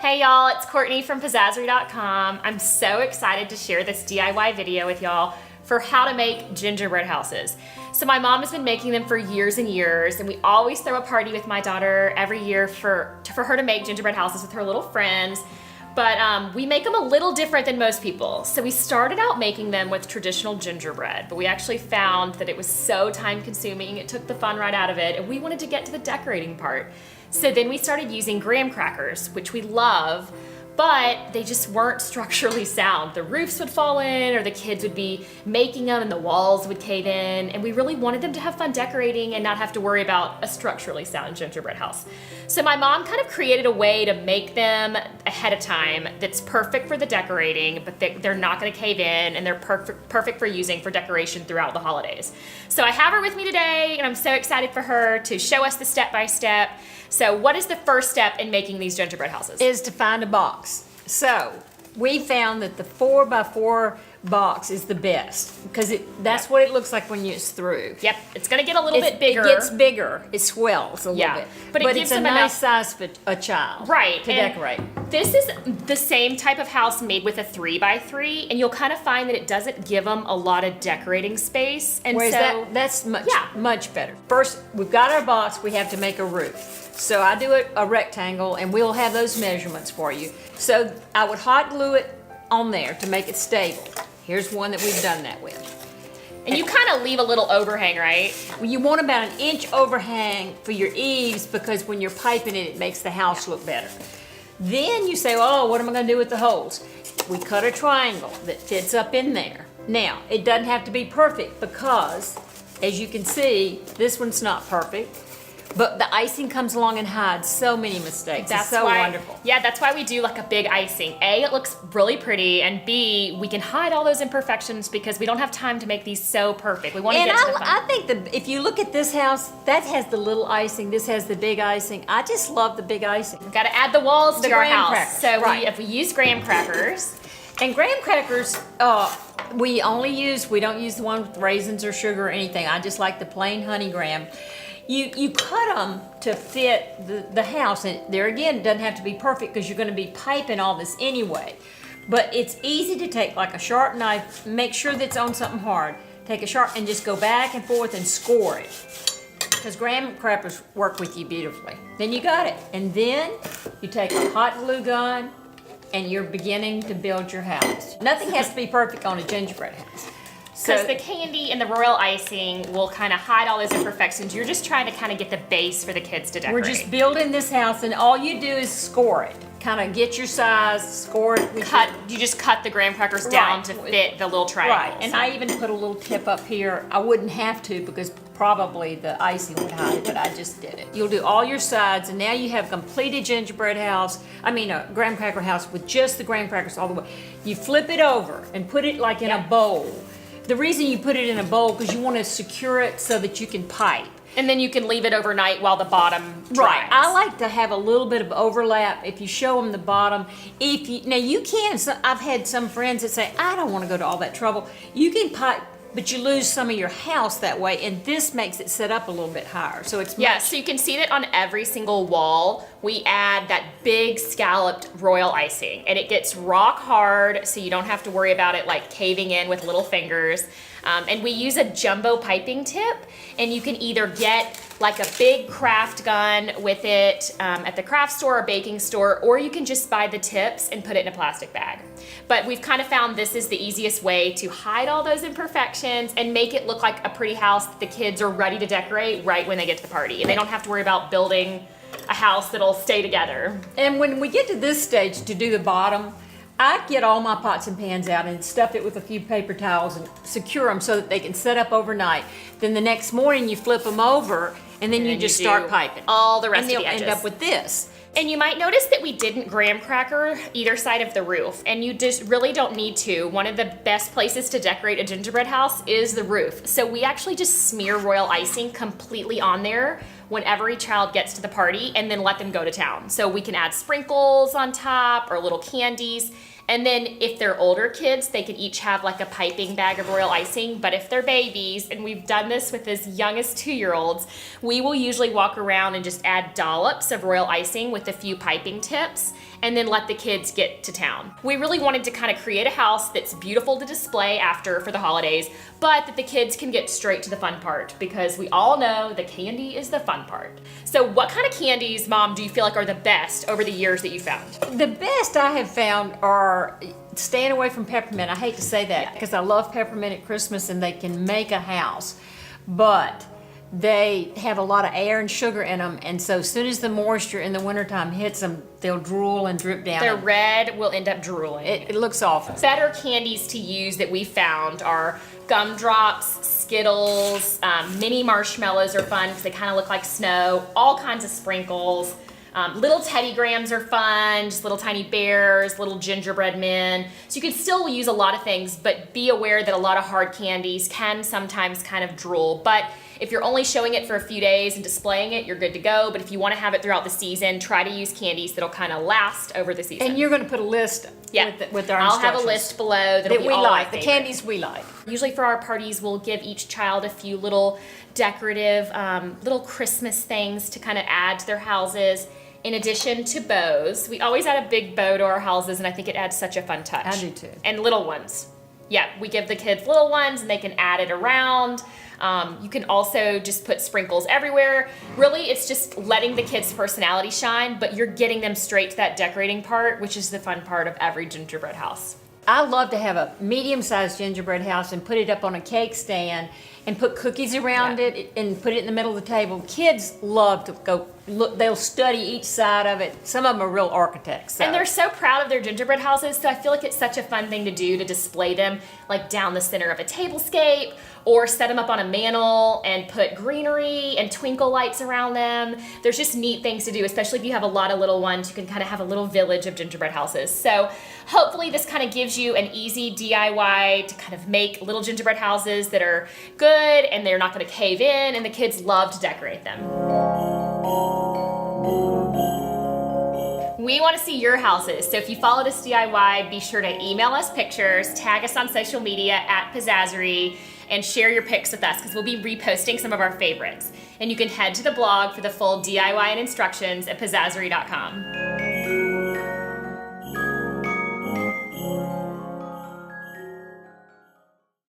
Hey y'all, it's Courtney from Pizzazzery.com. I'm so excited to share this DIY video with y'all for how to make gingerbread houses. So my mom has been making them for years and years, and we always throw a party with my daughter every year for her to make gingerbread houses with her little friends. But we make them a little different than most people. So we started out making them with traditional gingerbread, but we actually found that it was so time consuming, it took the fun right out of it, and we wanted to get to the decorating part. So then we started using graham crackers, which we love, but they just weren't structurally sound. The roofs would fall in, or the kids would be making them and the walls would cave in, and we really wanted them to have fun decorating and not have to worry about a structurally sound gingerbread house. So my mom kind of created a way to make them ahead of time that's perfect for the decorating, but they're not gonna cave in, and they're perfect for using for decoration throughout the holidays. So I have her with me today, and I'm so excited for her to show us the step-by-step. So what is the first step in making these gingerbread houses? Is to find a box. So we found that the 4x4 box is the best because that's what it looks like when it's through. Yep, it's gonna get a little bit bigger. It gets bigger, it swells a little bit. But it gives it's a them nice size for a child right, to decorate. This is the same type of house made with a 3x3, and you'll kind of find that it doesn't give them a lot of decorating space. And whereas so that's much better. First, we've got our box, we have to make a roof. So I do a rectangle, and we'll have those measurements for you. So I would hot glue it on there to make it stable. Here's one that we've done that with. And you kind of leave a little overhang, right? Well, you want about an inch overhang for your eaves because when you're piping it, it makes the house look better. Then you say, oh, what am I gonna do with the holes? We cut a triangle that fits up in there. Now, it doesn't have to be perfect because, as you can see, this one's not perfect. But the icing comes along and hides so many mistakes. It's so wonderful. Yeah, that's why we do like a big icing. A, it looks really pretty, and B, we can hide all those imperfections because we don't have time to make these so perfect. We want to get to the fun. I think that if you look at this house, that has the little icing, this has the big icing. I just love the big icing. We've got to add the walls to our house. Crackers, so right. if we use graham crackers. And graham crackers, we don't use the one with raisins or sugar or anything. I just like the plain honey graham. You cut them to fit the house, and there again, it doesn't have to be perfect because you're going to be piping all this anyway. But it's easy to take like a sharp knife, make sure that it's on something hard. Take a sharp and just go back and forth and score it. Because graham crackers work with you beautifully. Then you got it. And then you take a hot glue gun and you're beginning to build your house. Nothing has to be perfect on a gingerbread house. Because the candy and the royal icing will kind of hide all those imperfections. You're just trying to kind of get the base for the kids to decorate. We're just building this house, and all you do is score it. Kind of get your size, score it. You just cut the graham crackers down to fit the little triangles. Right, and I even put a little tip up here. I wouldn't have to because probably the icing would hide it, but I just did it. You'll do all your sides, and now you have completed gingerbread house. I mean a graham cracker house with just the graham crackers all the way. You flip it over and put it like in a bowl. The reason you put it in a bowl because you want to secure it so that you can pipe. And then you can leave it overnight while the bottom dries. Right. I like to have a little bit of overlap. If you show them the bottom, now you can. So I've had some friends that say, I don't want to go to all that trouble. You can pipe, but you lose some of your house that way, and this makes it set up a little bit higher. So it's so you can see that on every single wall, we add that big scalloped royal icing, and it gets rock hard, so you don't have to worry about it like caving in with little fingers. And we use a jumbo piping tip, and you can either get like a big craft gun with it at the craft store or baking store, or you can just buy the tips and put it in a plastic bag. But we've kind of found this is the easiest way to hide all those imperfections and make it look like a pretty house that the kids are ready to decorate right when they get to the party. And they don't have to worry about building a house that'll stay together. And when we get to this stage to do the bottom, I get all my pots and pans out and stuff it with a few paper towels and secure them so that they can set up overnight. Then the next morning you flip them over, and then you just start piping. All the rest of the edges. And they'll end up with this. And you might notice that we didn't graham cracker either side of the roof, and you just really don't need to. One of the best places to decorate a gingerbread house is the roof. So we actually just smear royal icing completely on there when every child gets to the party, and then let them go to town. So we can add sprinkles on top or little candies. And then if they're older kids, they can each have like a piping bag of royal icing. But if they're babies, and we've done this with as young as 2-year-olds, we will usually walk around and just add dollops of royal icing with a few piping tips and then let the kids get to town. We really wanted to kind of create a house that's beautiful to display after for the holidays, but that the kids can get straight to the fun part, because we all know the candy is the fun part. So what kind of candies, Mom, do you feel like are the best over the years that you found? The best I have found are staying away from peppermint. I hate to say that because I love peppermint at Christmas and they can make a house, but they have a lot of air and sugar in them, and so as soon as the moisture in the wintertime hits them, they'll drool and drip down. They're red, will end up drooling. It looks awful. Better candies to use that we found are gumdrops, Skittles, mini marshmallows are fun because they kind of look like snow, all kinds of sprinkles. Little Teddy Grahams are fun, just little tiny bears, little gingerbread men. So you can still use a lot of things, but be aware that a lot of hard candies can sometimes kind of drool. But if you're only showing it for a few days and displaying it, you're good to go. But if you want to have it throughout the season, try to use candies that'll kind of last over the season. And you're going to put a list with our I'll instructions. have a list below that'll that be we all like, our the favorites. candies we like. Usually for our parties, we'll give each child a few little decorative little Christmas things to kind of add to their houses. In addition to bows, we always add a big bow to our houses, and I think it adds such a fun touch. I do too. And little ones. Yeah, we give the kids little ones and they can add it around. You can also just put sprinkles everywhere. Really, it's just letting the kids' personality shine, but you're getting them straight to that decorating part, which is the fun part of every gingerbread house. I love to have a medium-sized gingerbread house and put it up on a cake stand and put cookies around it and put it in the middle of the table. Kids love to go look. They'll study each side of it. Some of them are real architects. So. And they're so proud of their gingerbread houses, so I feel like it's such a fun thing to do, to display them like down the center of a tablescape, or set them up on a mantle and put greenery and twinkle lights around them. There's just neat things to do, especially if you have a lot of little ones. You can kind of have a little village of gingerbread houses. So hopefully this kind of gives you an easy DIY to kind of make little gingerbread houses that are good and they're not going to cave in, and the kids love to decorate them. We want to see your houses, so if you followed us DIY, be sure to email us pictures, tag us on social media at Pizzazzery, and share your pics with us, because we'll be reposting some of our favorites. And you can head to the blog for the full DIY and instructions at pizzazzery.com.